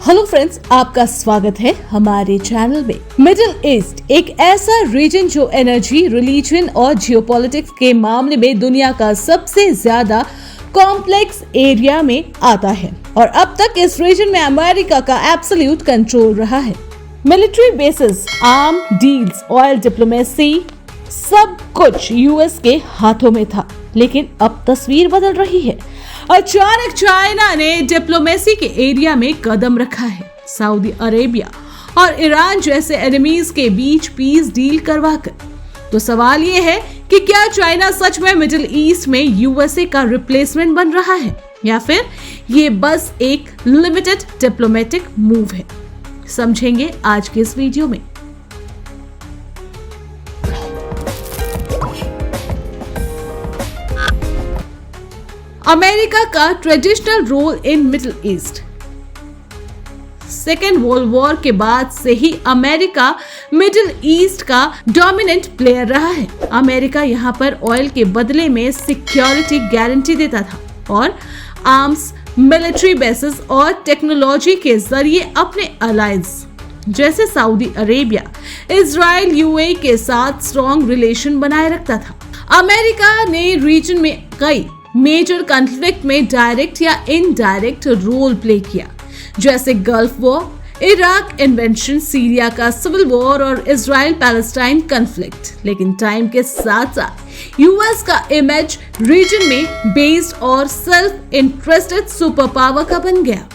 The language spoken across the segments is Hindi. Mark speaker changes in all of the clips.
Speaker 1: हेलो फ्रेंड्स, आपका स्वागत है हमारे चैनल में। मिडिल ईस्ट एक ऐसा रीजन जो एनर्जी, रिलीजन और जियोपॉलिटिक्स के मामले में दुनिया का सबसे ज्यादा कॉम्प्लेक्स एरिया में आता है और अब तक इस रीजन में अमेरिका का एब्सोल्यूट कंट्रोल रहा है। Military bases, arm deals, oil diplomacy, सब कुछ यूएस के हाथों में था, लेकिन अब तस्वीर बदल रही है। अचानक चाइना ने डिप्लोमेसी के एरिया में कदम रखा है। सऊदी अरेबिया और ईरान जैसे एनिमीज के बीच पीस डील करवाकर। तो सवाल ये है कि क्या चाइना सच में मिडिल ईस्ट में यूएसए का रिप्लेसमेंट बन रहा है या फिर ये बस एक लिमिटेड डिप्लोमेटिक मूव है? समझेंगे आज के इस वीडियो में। अमेरिका का traditional role in Middle East. Second World War के बाद से ही अमेरिका मिडिल ईस्ट का डोमिनेंट प्लेयर रहा है। अमेरिका यहाँ पर ऑयल के बदले में सिक्योरिटी गारंटी देता था और आर्म्स, मिलिट्री बेसिस और टेक्नोलॉजी के जरिए अपने अलायंस जैसे सऊदी अरेबिया, इजराइल, यूएई के साथ स्ट्रॉन्ग रिलेशन बनाए रखता था। अमेरिका ने रीजन में कई मेजर कॉन्फ्लिक्ट में डायरेक्ट या इनडायरेक्ट रोल प्ले किया, जैसे gulf war, Iraq invention, Syria का सिविल वॉर और इजराइल पैलेस्टाइन कॉन्फ्लिक्ट। लेकिन टाइम के साथ साथ यूएस का इमेज रीजन में बेस्ड और सेल्फ इंटरेस्टेड सुपर पावर का बन गया।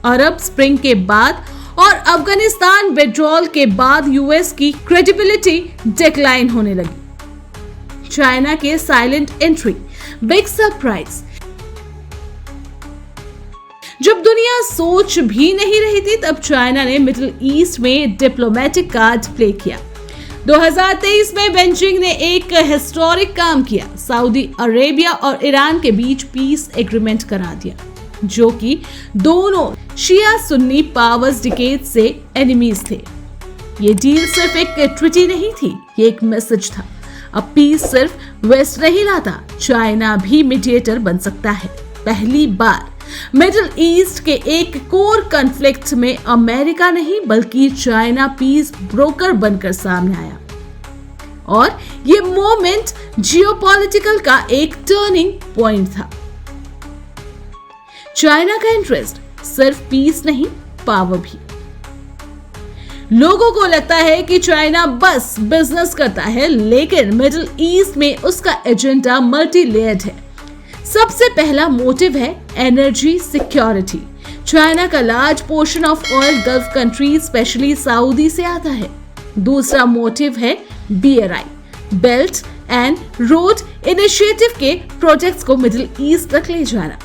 Speaker 1: अरब स्प्रिंग के बाद और अफगानिस्तान विड्रॉल के बाद यूएस की क्रेडिबिलिटी डिक्लाइन होने लगी। चाइना के साइलेंट एंट्री, बिग सरप्राइज। जब दुनिया सोच भी नहीं रही थी, तब चाइना ने मिडिल ईस्ट में डिप्लोमेटिक कार्ड प्ले किया। 2023 में बेजिंग ने एक हिस्टोरिक काम किया। सऊदी अरेबिया और ईरान के बीच पीस एग्रीमेंट करा दिया, जो कि दोनों शिया सुन्नी पावर्स डिकेड से एनिमीज थे। ये डील सिर्फ एक ट्रीटी नहीं थी, ये एक मैसेज था। अब पीस सिर्फ वेस्ट नहीं लाता, चाइना भी मीडिएटर बन सकता है। पहली बार मिडिल ईस्ट के एक कोर कॉन्फ्लिक्ट में अमेरिका नहीं बल्कि चाइना पीस ब्रोकर बनकर सामने आया और ये मोमेंट जियोपॉलिटिकल का एक टर्निंग पॉइंट था। चाइना का इंटरेस्ट सिर्फ पीस नहीं, पावर भी। लोगों को लगता है कि चाइना बस बिजनेस करता है, लेकिन मिडिल ईस्ट में उसका एजेंडा मल्टी लेयर्ड है। सबसे पहला मोटिव है एनर्जी सिक्योरिटी। चाइना का large portion of oil gulf countries specially Saudi से आता है। दूसरा मोटिव है BRI, belt and road initiative के प्रोजेक्ट्स को मिडिल ईस्ट तक ले जाना,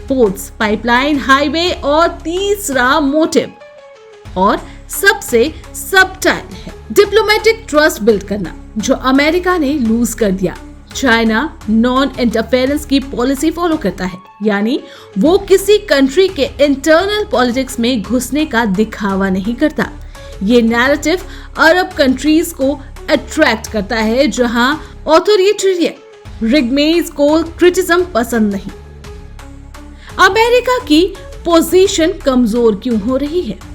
Speaker 1: पोर्ट्स, पाइपलाइन, हाईवे। और तीसरा मोटिव और सबसे सबटाइल है डिप्लोमेटिक ट्रस्ट बिल्ड करना, जो अमेरिका ने लूज कर दिया। चाइना नॉन इंटरफेरेंस की पॉलिसी फॉलो करता है, यानी वो किसी कंट्री के इंटरनल पॉलिटिक्स में घुसने का दिखावा नहीं करता। ये नैरेटिव अरब कंट्रीज को अट्रैक्ट करता है, जहां ऑथोरिटेरियन रिगमेज को क्रिटिसिज्म पसंद नहीं। अमेरिका की पोजीशन कमजोर क्यों हो रही है?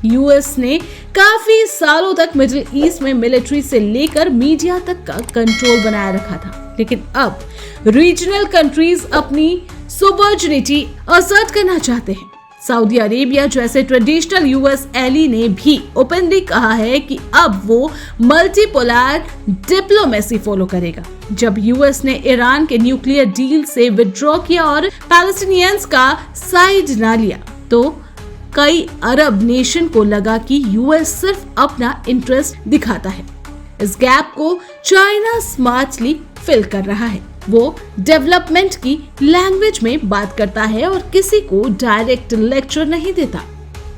Speaker 1: यूएस ने काफी सालों तक मिडिल ईस्ट में मिलिट्री से लेकर मीडिया तक का कंट्रोल बनाए रखा था, लेकिन अब रीजनल कंट्रीज अपनी सोवर्जिनिटी असर्ट करना चाहते हैं। सऊदी अरेबिया जैसे ट्रेडिशनल यूएस एली ने भी ओपनली कहा है कि अब वो मल्टीपोलर डिप्लोमेसी फॉलो करेगा। जब यूएस ने ईरान के न्यूक्लियर डील से विड्रॉ किया और पैलेस्टीनियंस का साइड ना लिया, तो कई अरब नेशन को लगा कि यूएस सिर्फ अपना इंटरेस्ट दिखाता है। इस गैप को चाइना स्मार्टली फिल कर रहा है। वो डेवलपमेंट की लैंग्वेज में बात करता है और किसी को डायरेक्ट लेक्चर नहीं देता।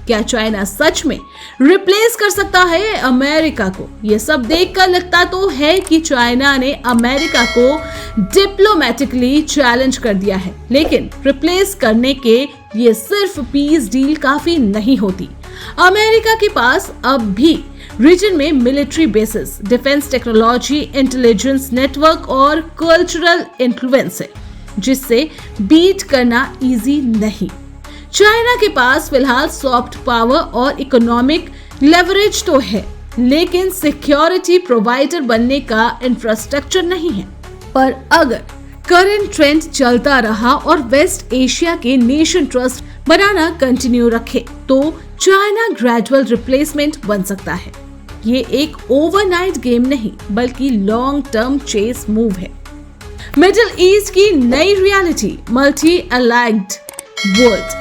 Speaker 1: क्या चाइना सच में रिप्लेस कर सकता है अमेरिका को? ये सब देखकर लगता तो है कि चाइना ने अमेरिका को डिप्लोमेटिकली चैलेंज कर दिया है, लेकिन रिप्लेस करने के लिए सिर्फ पीस डील काफी नहीं होती। अमेरिका के पास अब भी रीजन में military bases, defence technology, intelligence network और कल्चरल इन्फ्लुएंस है, जिससे बीट करना इजी नहीं। चाइना के पास फिलहाल सॉफ्ट पावर और इकोनॉमिक लेवरेज तो है, लेकिन सिक्योरिटी प्रोवाइडर बनने का इंफ्रास्ट्रक्चर नहीं है। पर अगर करंट ट्रेंड चलता रहा और वेस्ट एशिया के नेशन ट्रस्ट बनाना कंटिन्यू रखे तो चाइना ग्रेजुअल रिप्लेसमेंट बन सकता है। ये एक ओवरनाइट गेम नहीं बल्कि लॉन्ग टर्म चेस मूव है। मिडिल ईस्ट की नई रियलिटी, मल्टी अलाइड वर्ल्ड।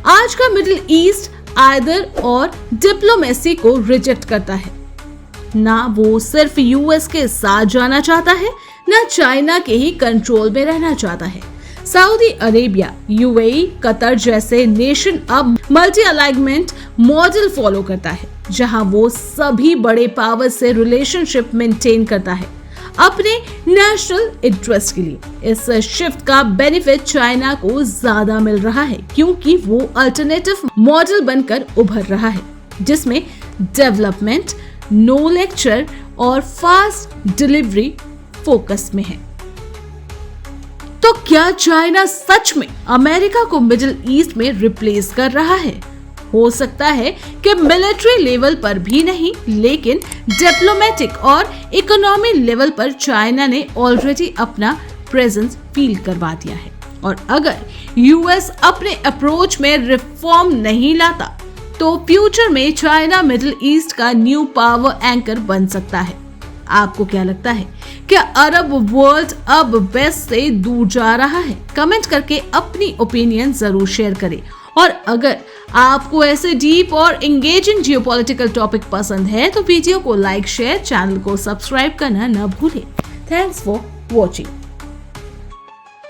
Speaker 1: आज का मिडिल ईस्ट आइदर और डिप्लोमेसी को रिजेक्ट करता है। ना वो सिर्फ यूएस के साथ जाना चाहता है, ना चाइना के ही कंट्रोल में रहना चाहता है। सऊदी अरेबिया, यूएई, कतर जैसे नेशन अब मल्टी अलाइनमेंट मॉडल फॉलो करता है, जहां वो सभी बड़े पावर से रिलेशनशिप मेंटेन करता है अपने नेशनल इंटरेस्ट के लिए। इस शिफ्ट का बेनिफिट चाइना को ज्यादा मिल रहा है क्योंकि वो अल्टरनेटिव मॉडल बनकर उभर रहा है, जिसमें डेवलपमेंट, नो लेक्चर और फास्ट डिलीवरी फोकस में है। तो क्या चाइना सच में अमेरिका को मिडिल ईस्ट में रिप्लेस कर रहा है? हो सकता है कि मिलिट्री लेवल पर भी नहीं, लेकिन डिप्लोमेटिक और इकोनॉमी लेवल पर चाइना ने ऑलरेडी अपना प्रेजेंस फील करवा दिया है। और अगर यूएस अपने अप्रोच में रिफॉर्म नहीं लाता तो फ्यूचर में चाइना मिडिल ईस्ट का न्यू पावर एंकर बन सकता है। आपको क्या लगता है? क्या अरब वर्ल्ड अब वेस्ट से दूर जा रहा है? कमेंट करके अपनी ओपिनियन जरूर शेयर करें। और अगर आपको ऐसे डीप और एंगेजिंग जियोपॉलिटिकल टॉपिक पसंद है तो वीडियो को लाइक, शेयर, चैनल को सब्सक्राइब करना न भूलें। Thanks for watching.